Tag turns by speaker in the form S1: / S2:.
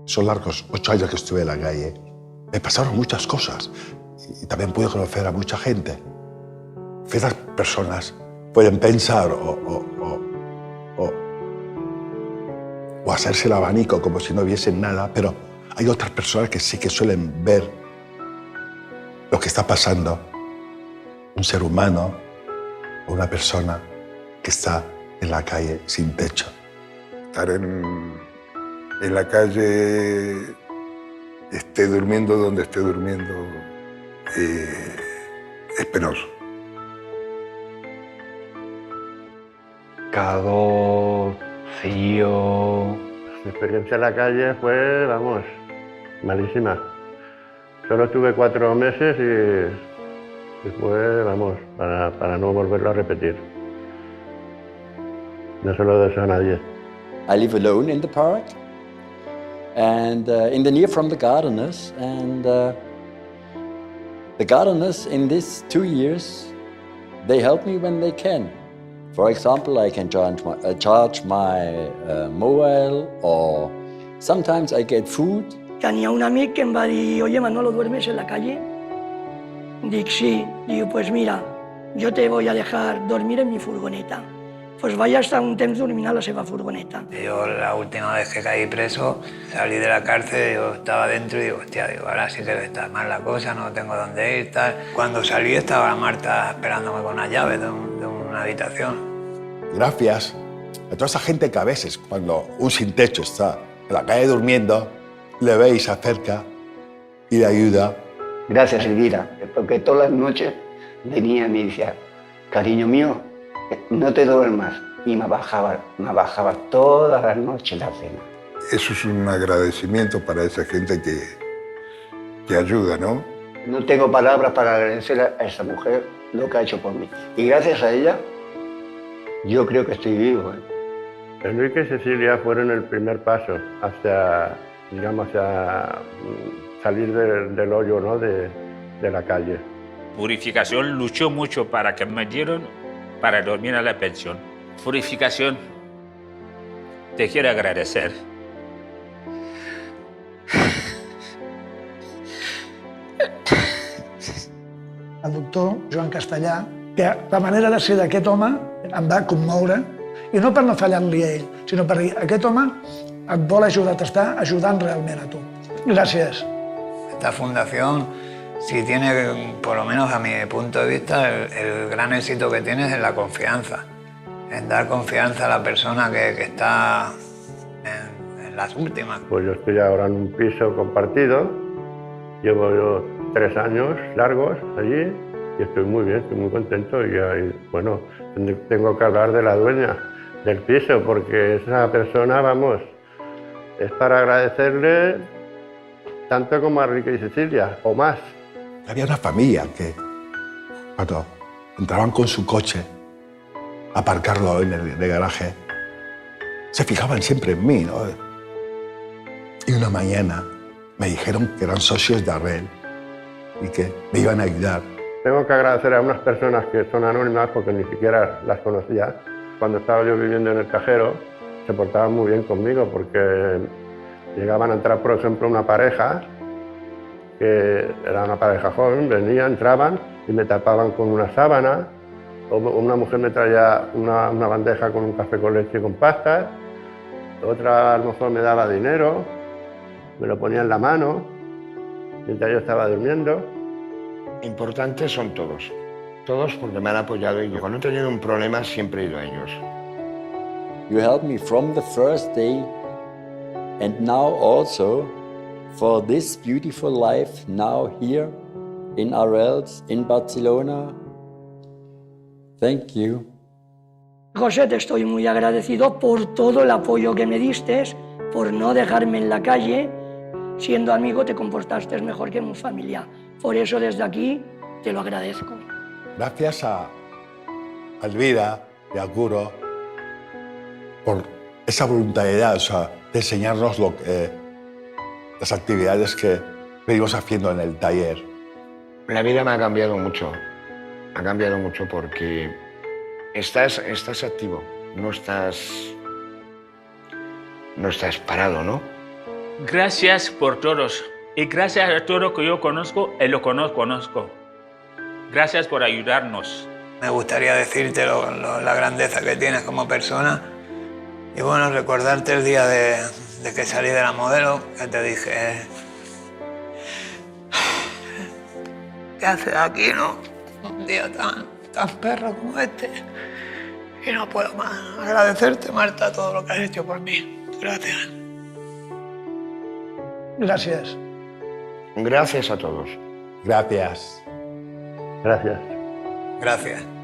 S1: Esos largos 8 años que estuve en la calle, me pasaron muchas cosas y también pude conocer a mucha gente. Esas personas pueden pensar o hacerse el abanico como si no viesen nada, pero hay otras personas que sí que suelen ver lo que está pasando. Un ser humano o una persona que está en la calle sin techo.
S2: Estar en la calle, esté durmiendo donde esté durmiendo, es penoso.
S3: Calor, frío. Mi experiencia en la calle fue, vamos, malísima. Solo estuve 4 meses y fue, vamos, para no volverlo a repetir. No se lo deseo a nadie.
S4: I live alone in the park and in the near from the gardeners, and the gardeners in these 2 years, they help me when they can. For example, I can charge my mobile, or sometimes I get food.
S5: Tenia un amic que em va dir, oye Manolo, ¿duermes en la calle? Dic, sí. Diu, pues mira, yo te voy a dejar dormir en mi furgoneta. Pues vaya hasta un temps dormint a la seva furgoneta.
S6: Yo la última vez que caí preso, salí de la cárcel, yo estaba dentro y digo, hostia, ahora sí que está mal la cosa, no tengo dónde ir, tal. Cuando salí estaba la Marta esperándome con una llave de una habitación.
S1: Gracias a toda esa gente que a veces, cuando un sin techo está en la calle durmiendo, le ve y se acerca y le ayuda.
S7: Gracias, Elvira, porque todas las noches venía y me decía, cariño mío, no te duermas. Y me bajaba todas las noches la cena.
S2: Eso es un agradecimiento para esa gente que ayuda, ¿no?
S7: No tengo palabras para agradecer a esa mujer lo que ha hecho por mí. Y gracias a ella, yo creo que estoy vivo.
S3: Enrique y Cecilia fueron el primer paso hacia, digamos, hacia salir del hoyo, ¿no? de la calle.
S8: Purificación luchó mucho para que me dieran para dormir a la pensión. Purificación, te quiero agradecer.
S9: El doctor Joan Castellà, que la manera de ser d'aquest home em va commoure, i no per no fallar-li a ell, sinó perquè aquest home et vol ajudar, t'està ajudant realment a tu. Gràcies.
S6: Esta fundación, si tiene, por lo menos a mi punto de vista, el gran éxito que tiene es en la confianza, en dar confianza a la persona que está en las últimas.
S3: Pues yo estoy ahora en un piso compartido, llevo yo 3 años largos allí y estoy muy bien, estoy muy contento y bueno, tengo que hablar de la dueña del piso porque esa persona, vamos, es para agradecerle tanto como a Enrique y Cecilia, o más.
S1: Había una familia que cuando entraban con su coche a aparcarlo en el garaje, se fijaban siempre en mí, ¿no? Y una mañana me dijeron que eran socios de Arrel y que me iban a ayudar.
S3: Tengo que agradecer a unas personas que son anónimas porque ni siquiera las conocía. Cuando estaba yo viviendo en el Cajero, se portaban muy bien conmigo porque llegaban a entrar, por ejemplo, una pareja, que era una pareja joven, venían, entraban y me tapaban con una sábana, o una mujer me traía una bandeja con un café con leche y con pastas, otra a lo mejor me daba dinero, me lo ponía en la mano mientras yo estaba durmiendo.
S10: Importantes son todos porque me han apoyado y yo cuando he tenido un problema siempre he ido a ellos.
S4: You helped me from the first day and now also for this beautiful life now here in Arrels, in Barcelona. Thank you.
S5: José, te estoy muy agradecido por todo el apoyo que me diste, por no dejarme en la calle. Siendo amigo te comportaste mejor que mi familia. Por eso desde aquí te lo agradezco.
S1: Gracias a Elvira y a Curo por esa voluntariedad, o sea, de enseñarnos las actividades que venimos haciendo en el taller.
S10: La vida me ha cambiado mucho porque estás activo, no estás parado, ¿no?
S8: Gracias por todos. Y gracias a todo lo que yo conozco y lo conozco. Gracias por ayudarnos.
S6: Me gustaría decirte la grandeza que tienes como persona y bueno, recordarte el día de que salí de la modelo, que te dije, ¿qué haces aquí, no? Un día tan perro como este y no puedo más agradecerte, Marta, todo lo que has hecho por mí. Gracias.
S9: Gràcies.
S10: Gracias a todos.
S1: Gracias.
S3: Gracias.
S6: Gracias.